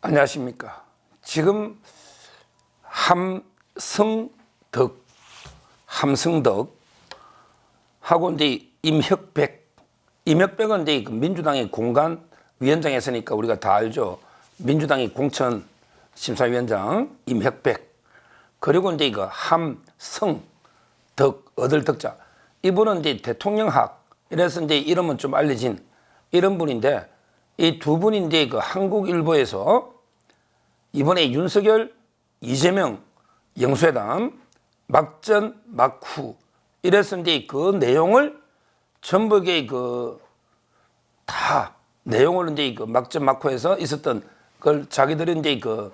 안녕하십니까. 지금 함성덕 하고 이제 임혁백은 이제 민주당의 공간 위원장이었으니까 우리가 다 알죠. 민주당의 공천 심사위원장 임혁백. 그리고 이제 이거 함성덕 얻을 덕자. 이분은 이제 대통령학 이래서 이제 이름은 좀 알려진 이런 분인데, 이 두 분이 이제 그 한국일보에서 이번에 윤석열, 이재명 영수회담 막전 막후 이래서 이제 그 내용을 전부 다 내용을 이제 그 막전 막후에서 있었던 그걸 자기들이 이제 그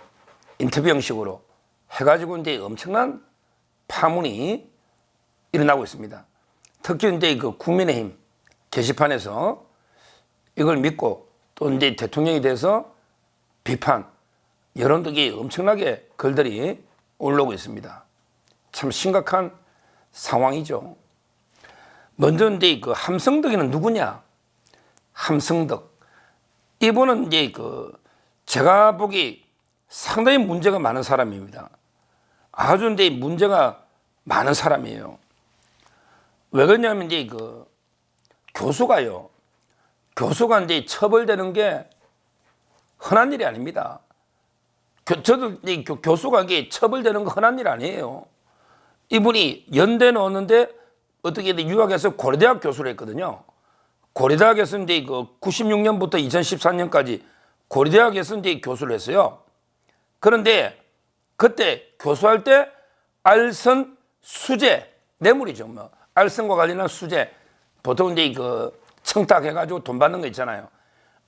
인터뷰 형식으로 해가지고 이제 엄청난 파문이 일어나고 있습니다. 특히 이제 그 국민의힘 게시판에서 이걸 믿고 또 이제 대통령에 대해서 비판, 여론들이 엄청나게 글들이 올라오고 있습니다. 참 심각한 상황이죠. 먼저 이제 그 함성덕이는 누구냐? 함성덕. 이분은 이제 제가 보기 상당히 문제가 많은 사람입니다. 아주 이제 문제가 많은 사람이에요. 왜 그러냐면 이제 교수가 이제 처벌되는 게 흔한 일이 아닙니다. 저도 이제 교수가 이게 처벌되는 거 흔한 일 아니에요. 이분이 연대 넣었는데 어떻게 유학해서 고려대학 교수를 했거든요. 고려대학에서 이제 96년부터 2014년까지 고려대학에서 이제 교수를 했어요. 그런데 그때 교수할 때 알선 수재 뇌물이죠. 뭐 알선과 관련한 수재, 보통 이제 청탁해가지고 돈 받는 거 있잖아요.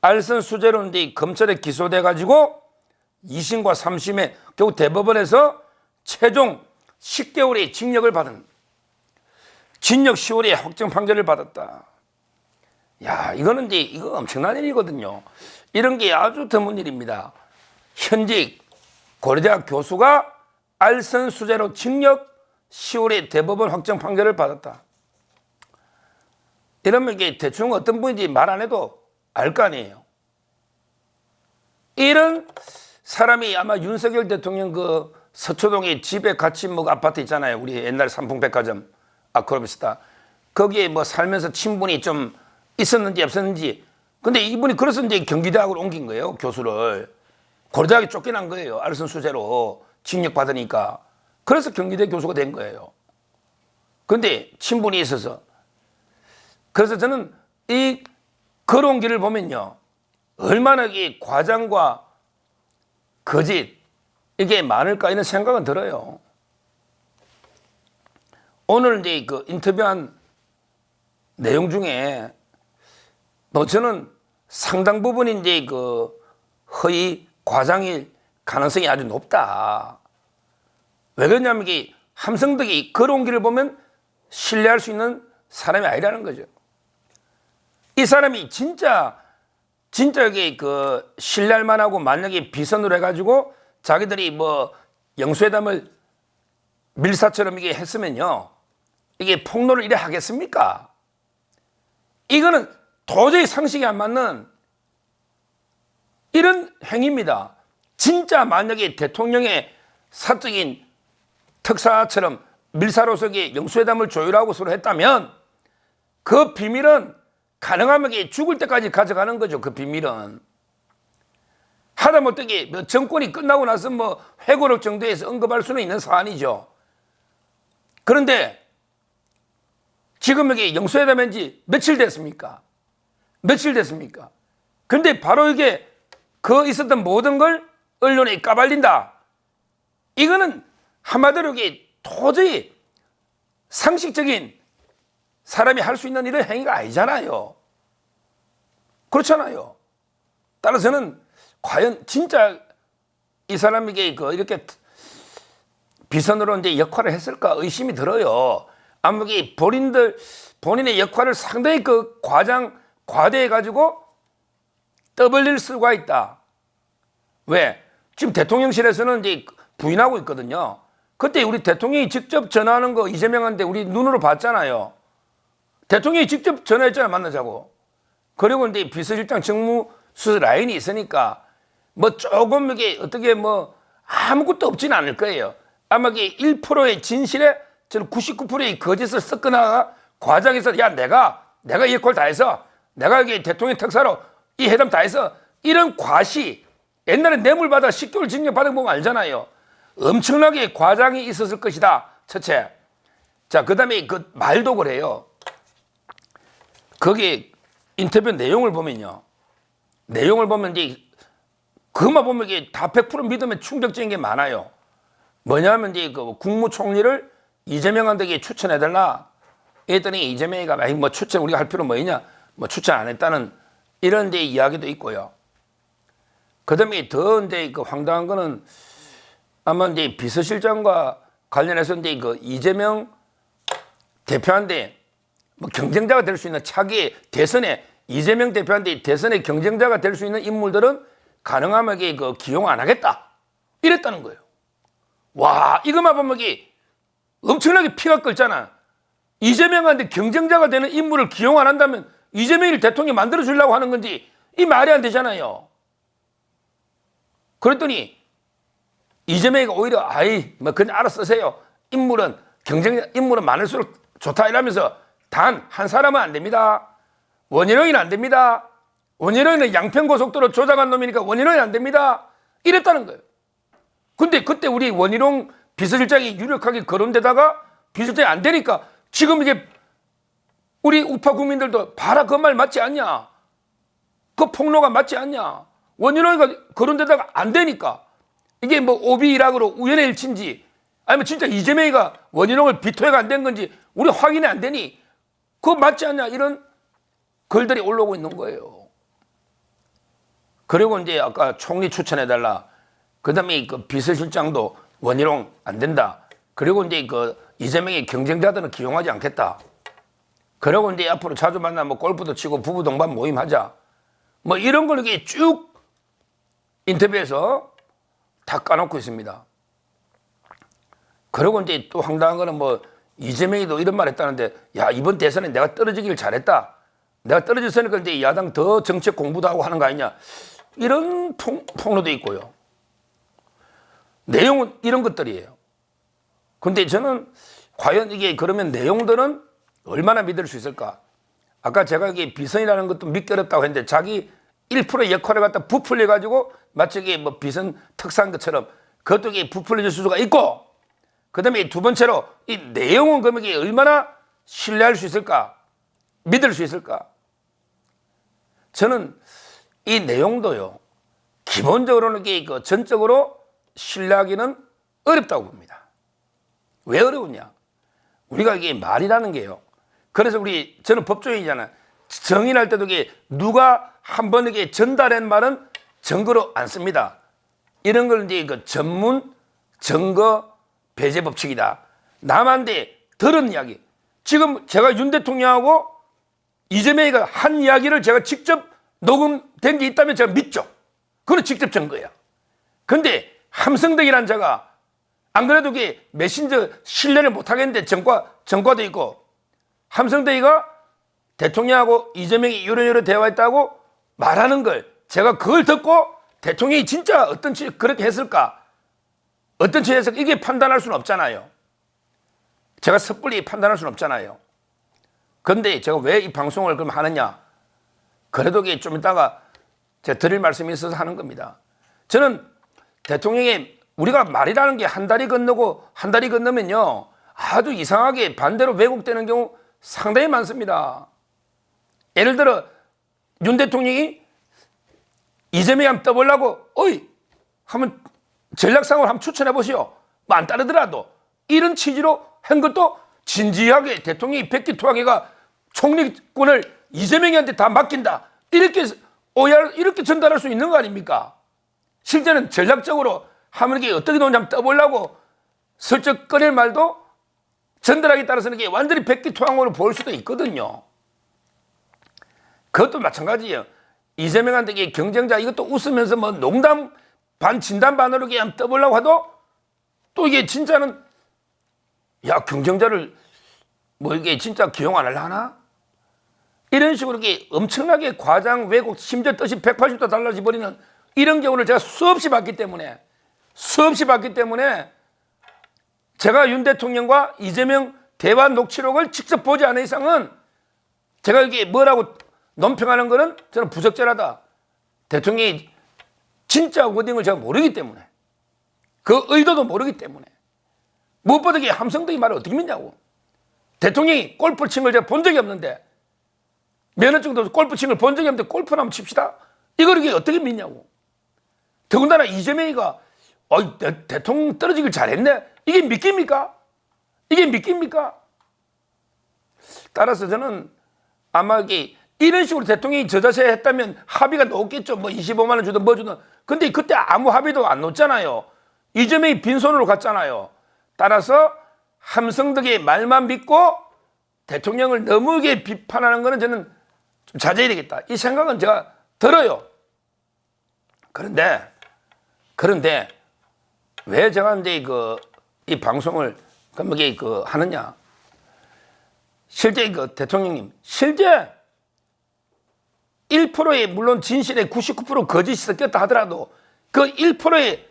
알선 수재로 이제 검찰에 기소돼가지고 2심과 3심에 결국 대법원에서 최종 10개월의 징역을 받은, 징역 10월에 확정 판결을 받았다. 야, 이거는 이제 이거 엄청난 일이거든요. 이런 게 아주 드문 일입니다. 현직 고려대학 교수가 알선 수재로 징역 10월에 대법원 확정 판결을 받았다. 이러면 이게 대충 어떤 분인지 말 안 해도 알 거 아니에요. 이런 사람이 아마 윤석열 대통령 서초동에 집에 같이 아파트 있잖아요. 우리 옛날 삼풍백화점 아크로비스타. 거기에 살면서 친분이 좀 있었는지 없었는지. 근데 이분이 그래서 이제 경기대학으로 옮긴 거예요. 교수를. 고려대학에 쫓겨난 거예요. 알선 수재로 징역 받으니까. 그래서 경기대 교수가 된 거예요. 근데 친분이 있어서. 그래서 저는 이 걸어온 길을 보면요, 얼마나 이 과장과 거짓 이게 많을까 이런 생각은 들어요. 오늘 이제 인터뷰한 내용 중에 저는 상당 부분 이제 허위 과장일 가능성이 아주 높다. 왜 그러냐면 이게 함성덕이 걸어온 길을 보면 신뢰할 수 있는 사람이 아니라는 거죠. 이 사람이 진짜 이게 신뢰할 만하고 만약에 비선으로 해가지고 자기들이 영수회담을 밀사처럼 이게 했으면요, 이게 폭로를 이래 하겠습니까? 이거는 도저히 상식이 안 맞는 이런 행위입니다. 진짜 만약에 대통령의 사적인 특사처럼 밀사로서 영수회담을 조율하고 서로 했다면 그 비밀은 가능하면 죽을 때까지 가져가는 거죠. 그 비밀은. 하다못해 정권이 끝나고 나서 회고록 정도에서 언급할 수는 있는 사안이죠. 그런데 지금 여기 영수회담한 지 며칠 됐습니까? 근데 바로 이게 있었던 모든 걸 언론에 까발린다. 이거는 한마디로 이게 도저히 상식적인 사람이 할 수 있는 이런 행위가 아니잖아요. 그렇잖아요. 따라서는 과연 진짜 이 사람에게 이렇게 비선으로 이제 역할을 했을까 의심이 들어요. 아무리 본인의 역할을 상당히 과대해가지고 떠벌릴 수가 있다. 왜? 지금 대통령실에서는 이제 부인하고 있거든요. 그때 우리 대통령이 직접 전화하는 거 이재명한테 우리 눈으로 봤잖아요. 대통령이 직접 전화했잖아요. 만나자고. 그리고 이제 비서실장 정무수석 라인이 있으니까 뭐 조금 이게 어떻게 뭐 아무것도 없지는 않을 거예요. 아마 이게 1%의 진실에 저는 99%의 거짓을 섞거나 과장해서 야 내가 이 역할 다 해서 내가 이게 대통령 특사로 이 회담 다 해서 이런 과시 옛날에 뇌물받아 10개월 징역 받은 거 알잖아요. 엄청나게 과장이 있었을 것이다. 첫째. 자, 그 다음에 그 말도 그래요. 거기 인터뷰 내용을 보면요. 내용을 보면 이제 그것만 보면 이게 다 100% 믿으면 충격적인 게 많아요. 뭐냐면 이제 그 국무총리를 이재명한테 추천해달라. 했더니 이재명이가 뭐 추천 우리가 할 필요 뭐 있냐? 뭐 추천 안 했다는 이런 이제 이야기도 있고요. 그 다음에 더 이제 그 황당한 거는 아마 이제 비서실장과 관련해서 이제 그 이재명 대표한테 뭐 경쟁자가 될 수 있는 차기 대선에 이재명 대표한테 대선의 경쟁자가 될 수 있는 인물들은 가능하면 그 기용 안 하겠다. 이랬다는 거예요. 와, 이것만 보면 이게 엄청나게 피가 끓잖아. 이재명한테 경쟁자가 되는 인물을 기용 안 한다면 이재명을 대통령 만들어 주려고 하는 건지 이 말이 안 되잖아요. 그랬더니 이재명이 오히려 뭐 그냥 알아 쓰세요. 인물은 경쟁자 인물은 많을수록 좋다 이러면서 단 한 사람은 안 됩니다. 원희룡이는 안 됩니다. 원희룡이는 양평고속도로 조작한 놈이니까 원희룡이 안 됩니다. 이랬다는 거예요. 근데 그때 우리 원희룡 비서실장이 유력하게 거론되다가 비서실장이 안 되니까 지금 이게 우리 우파 국민들도 봐라 그 말 맞지 않냐? 그 폭로가 맞지 않냐? 원희룡이가 거론되다가 안 되니까 이게 뭐 오비일학으로 우연의 일치인지 아니면 진짜 이재명이가 원희룡을 비토해가 안 된 건지 우리 확인이 안 되니 그거 맞지 않냐? 이런 글들이 올라오고 있는 거예요. 그리고 이제 아까 총리 추천해달라. 그 다음에 그 비서실장도 원희룡 안 된다. 그리고 이제 그 이재명의 경쟁자들은 기용하지 않겠다. 그리고 이제 앞으로 자주 만나면 뭐 골프도 치고 부부 동반 모임하자. 뭐 이런 걸 이렇게 쭉 인터뷰에서 다 까놓고 있습니다. 그리고 이제 또 황당한 거는 뭐 이재명이도 이런 말 했다는데 야, 이번 대선에 내가 떨어지길 잘했다. 내가 떨어졌으니까 이제 야당 더 정책 공부도 하고 하는 거 아니냐. 이런 폭로도 있고요. 내용은 이런 것들이에요. 근데 저는 과연 이게 그러면 내용들은 얼마나 믿을 수 있을까? 아까 제가 이게 비선이라는 것도 믿기 어렵다고 했는데 자기 1%의 역할을 갖다 부풀려가지고 마치 이게 뭐 비선 특사한 것처럼 그것도 이게 부풀려질 수가 있고 그 다음에 두 번째로 이 내용은 그러면 이게 얼마나 신뢰할 수 있을까? 믿을 수 있을까? 저는 이 내용도요, 기본적으로는 이게 그 전적으로 신뢰하기는 어렵다고 봅니다. 왜 어려우냐? 우리가 이게 말이라는 게요. 그래서 저는 법조인이잖아요. 정의할 때도 이게 누가 한 번 이게 전달한 말은 증거로 안 씁니다. 이런 걸 이제 그 전문 증거 배제 법칙이다. 남한테 들은 이야기. 지금 제가 윤 대통령하고 이재명이가 한 이야기를 제가 직접 녹음된 게 있다면 제가 믿죠. 그건 직접 증거야. 근데 함성덕이라는 자가 안 그래도 그게 메신저 신뢰를 못 하겠는데 전과도 있고 함성덕이가 대통령하고 이재명이 이런 대화했다고 말하는 걸 제가 그걸 듣고 대통령이 진짜 어떤 취지 그렇게 했을까? 어떤 취지에서 이게 판단할 수는 없잖아요. 제가 섣불리 판단할 수는 없잖아요. 그런데 제가 왜 이 방송을 그럼 하느냐? 그래도 이게 좀 이따가 제가 드릴 말씀이 있어서 하는 겁니다. 저는 대통령의 우리가 말이라는 게 한 달이 건너고 한 달이 건너면요 아주 이상하게 반대로 왜곡되는 경우 상당히 많습니다. 예를 들어 윤 대통령이 이재명이 한번 떠보려고 어이 하면 전략상으로 한번 추천해 보시오. 뭐 안 따르더라도 이런 취지로 한 것도 진지하게 대통령이 백기투하게가 총리권을 이재명이한테 다 맡긴다. 이렇게 전달할 수 있는 거 아닙니까? 실제는 전략적으로 하면 이게 어떻게 되는지 한번 떠보려고 슬쩍 꺼낼 말도 전달하기에 따라서는 이게 완전히 백기투항으로 보일 수도 있거든요. 그것도 마찬가지예요. 이재명한테 이게 경쟁자 이것도 웃으면서 뭐 농담 반 진담 반으로 그냥 떠보려고 해도 또 이게 진짜는 야 경쟁자를 뭐 이게 진짜 기용 안 하려나? 이런 식으로 이게 엄청나게 과장 왜곡 심지어 뜻이 180도 달라져 버리는 이런 경우를 제가 수없이 봤기 때문에 제가 윤 대통령과 이재명 대화 녹취록을 직접 보지 않은 이상은 제가 이게 뭐라고 논평하는 거는 저는 부적절하다. 대통령이 진짜 워딩을 제가 모르기 때문에, 그 의도도 모르기 때문에, 무엇보다 이게 함성덕이 말을 어떻게 믿냐고. 대통령이 골프 친 걸 제가 본 적이 없는데, 면허증도 없어 골프 친 걸 본 적이 없는데 골프를 한번 칩시다. 이걸 이게 어떻게 믿냐고. 더군다나 이재명이가 대통령 떨어지길 잘했네. 이게 믿깁니까? 따라서 저는 아마 이런 식으로 대통령이 저자세 했다면 합의가 높겠죠. 뭐 25만 원 주든 뭐 주든. 근데 그때 아무 합의도 안 놓잖아요. 이재명이 빈손으로 갔잖아요. 따라서 함성덕의 말만 믿고 대통령을 너무게 비판하는 거는 저는 좀 자제해야 되겠다. 이 생각은 제가 들어요. 그런데 왜 제가 이제 이 방송을 그렇게 하느냐? 실제 대통령님, 실제 1%의 물론 진실의 99% 거짓이 섞였다 하더라도 그 1%의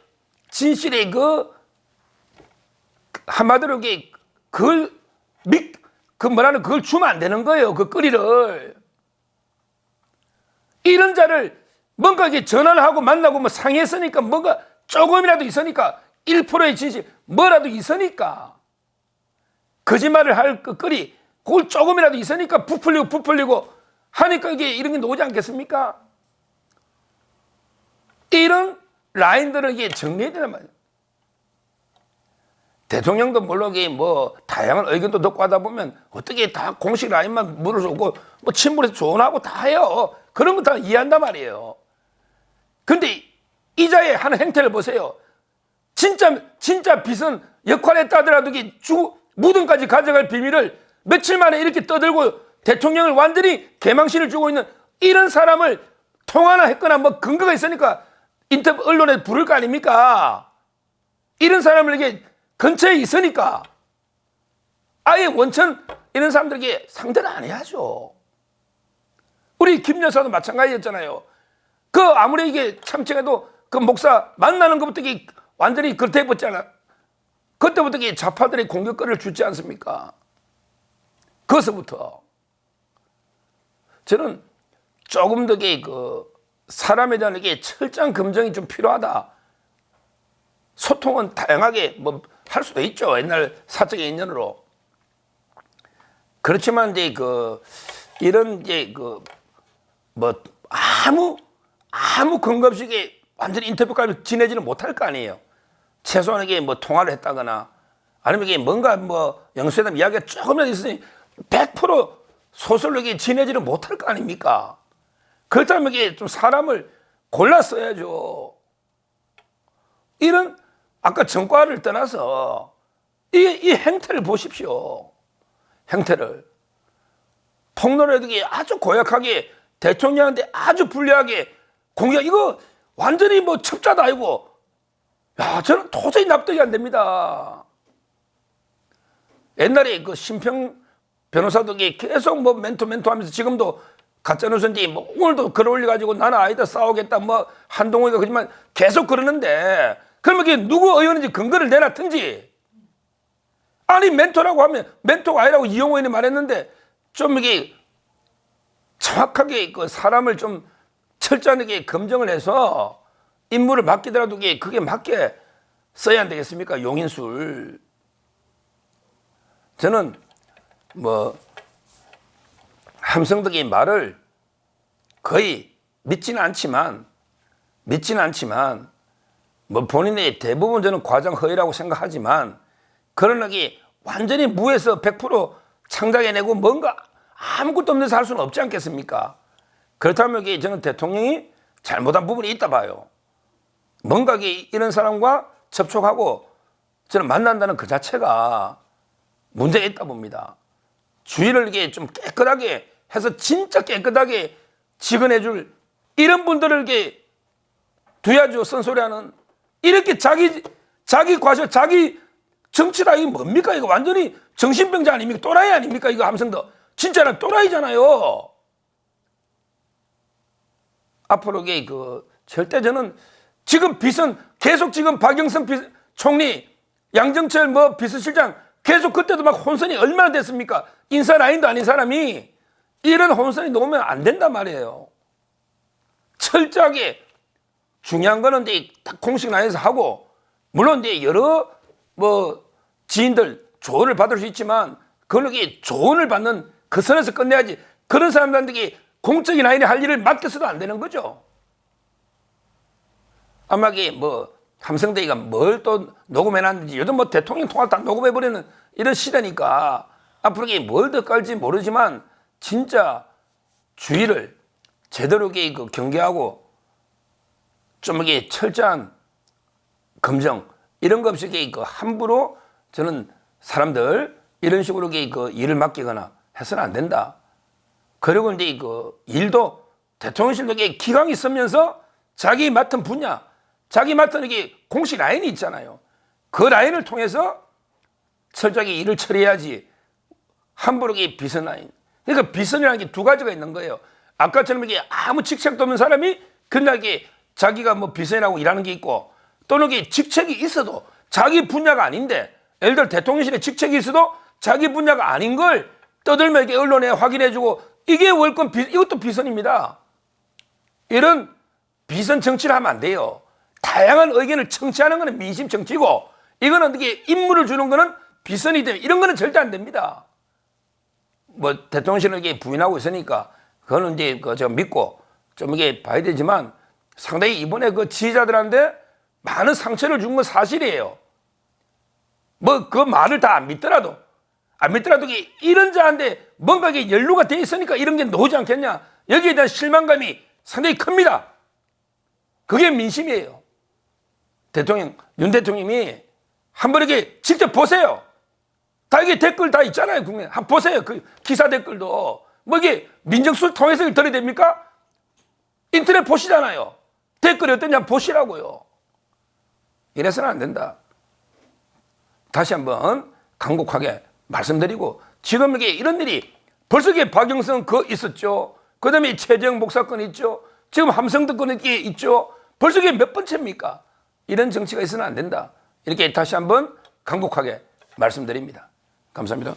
진실의 한마디로 그걸 그걸 주면 안 되는 거예요. 그 거리를. 이런 자를 뭔가 전화를 하고 만나고 뭐 상의했으니까 뭔가 조금이라도 있으니까 1%의 진실 뭐라도 있으니까 거짓말을 할 그 거리 그걸 조금이라도 있으니까 부풀리고 하니까 이런 게 나오지 않겠습니까? 이런 라인들을 정리해야 되는 말이에요. 대통령도 물론 뭐 다양한 의견도 듣고 하다 보면 어떻게 다 공식 라인만 물어주고 뭐 친문에서 조언하고 다 해요. 그런 거 다 이해한단 말이에요. 근데 이자의 하는 행태를 보세요. 진짜 빚은 역할했다 하더라도 무덤까지 가져갈 비밀을 며칠 만에 이렇게 떠들고 대통령을 완전히 개망신을 주고 있는 이런 사람을 통화나 했거나 뭐 근거가 있으니까 인터뷰 언론에 부를 거 아닙니까? 이런 사람을 근처에 있으니까 아예 원천 이런 사람들에게 상대를 안 해야죠. 우리 김 여사도 마찬가지였잖아요. 아무리 참칭해도 그 목사 만나는 것부터 완전히 그렇게 해봤잖아. 그때부터 좌파들의 공격거리를 주지 않습니까? 거기서부터 저는 조금 더 사람에 대한 철저한 검증이 좀 필요하다. 소통은 다양하게 뭐 할 수도 있죠. 옛날 사적인 인연으로. 그렇지만 이런 뭐 아무 근거 없이 완전히 인터뷰까지 지내지는 못할 거 아니에요. 최소한 뭐 통화를 했다거나 아니면 뭔가 뭐 영수회담 이야기가 조금이라도 있으니 100% 소설로 지내지는 못할 거 아닙니까? 그렇다면 좀 사람을 골라 써야죠. 이런 아까 전과를 떠나서 이 행태를 보십시오. 행태를. 폭로를 아주 고약하게 대통령한테 아주 불리하게 공격, 이거 완전히 뭐 첩자도 아니고, 저는 도저히 납득이 안 됩니다. 옛날에 심평 변호사도 계속 뭐 멘토 하면서 지금도 가짜뉴스인지 뭐 오늘도 글 올려가지고 나는 아니다 싸우겠다 뭐 한동훈이가 그지만 계속 그러는데 그러면 누구 의원인지 근거를 내놨든지. 아니 멘토라고 하면 멘토가 아니라고 이용호 의원이 말했는데 좀 정확하게 사람을 좀 철저하게 검증을 해서 임무를 맡기더라도 그게 맞게 써야 안 되겠습니까? 용인술. 저는 뭐 함성덕의 말을 거의 믿지는 않지만 뭐 본인의 대부분 저는 과장 허위라고 생각하지만 그러나 완전히 무에서 100% 창작해내고 뭔가 아무것도 없는 데서 할 수는 없지 않겠습니까? 그렇다면 저는 대통령이 잘못한 부분이 있다 봐요. 뭔가 이런 사람과 접촉하고 저는 만난다는 그 자체가 문제가 있다 봅니다. 주의를 좀 깨끗하게 해서 진짜 깨끗하게 직언해줄 이런 분들을 두야죠. 쓴소리하는 이렇게 자기 과실 자기 정치라 이게 뭡니까? 이거 완전히 정신병자 아닙니까? 또라이 아닙니까? 이거 함성도 진짜는 또라이잖아요. 앞으로 절대 저는 지금 비선 계속 지금 박영선 총리, 양정철 뭐 비서실장 계속 그때도 막 혼선이 얼마나 됐습니까? 인사 라인도 아닌 사람이 이런 혼선이 놓으면 안 된단 말이에요. 철저하게 중요한 거는 이제 공식 라인에서 하고, 물론 이제 여러 뭐 지인들 조언을 받을 수 있지만 그렇게 조언을 받는 그 선에서 끝내야지. 그런 사람들한테 공적인 라인에 할 일을 맡겨서도 안 되는 거죠. 아마 이게 뭐 함성대기가 뭘 또 녹음해놨는지, 요즘 뭐 대통령 통화 다 녹음해버리는 이런 시대니까 앞으로 이게 뭘 더 깔지 모르지만 진짜 주의를 제대로 그 경계하고 좀 이게 철저한 검증 이런 거 없이 그 함부로 저는 사람들 이런 식으로 그 일을 맡기거나 해서는 안 된다. 그리고 이제 그 일도 대통령실도 기강이 있으면서 자기 맡은 분야, 자기 맡은 이게 공식 라인이 있잖아요. 그 라인을 통해서 철저하게 일을 처리해야지. 함부로 비선 라인. 그러니까 비선이라는 게 두 가지가 있는 거예요. 아까처럼 이게 아무 직책도 없는 사람이 그날 자기가 뭐 비선이라고 일하는 게 있고, 또는 직책이 있어도 자기 분야가 아닌데, 예를 들어 대통령실에 직책이 있어도 자기 분야가 아닌 걸 떠들면 언론에 확인해주고, 이게 월권 이것도 비선입니다. 이런 비선 정치를 하면 안 돼요. 다양한 의견을 청취하는 것은 민심 정치고, 이거는 어떻게 임무를 주는 거는 비선이 되면, 이런 거는 절대 안 됩니다. 뭐 대통령실은 부인하고 있으니까 그거는 이제 제가 믿고 좀 이게 봐야 되지만, 상당히 이번에 그 지지자들한테 많은 상처를 준 건 사실이에요. 뭐 그 말을 다 안 믿더라도 이런 자한테 뭔가 연루가 돼 있으니까 이런 게 나오지 않겠냐. 여기에 대한 실망감이 상당히 큽니다. 그게 민심이에요. 윤 대통령이 한번 이렇게 직접 보세요. 다 이게 댓글 다 있잖아요, 국민에. 한번 보세요. 그 기사 댓글도. 뭐 이게 민정수를 통해서 들이댑니까? 인터넷 보시잖아요. 댓글이 어떠냐 보시라고요. 이래서는 안 된다. 다시 한번 간곡하게 말씀드리고, 지금 이런 일이 벌써 박영선 있었죠. 그 다음에 최재형 목사건 있죠. 지금 함성도 건 있죠. 벌써 몇 번째입니까? 이런 정치가 있어서는 안 된다. 이렇게 다시 한번 간곡하게 말씀드립니다. 감사합니다.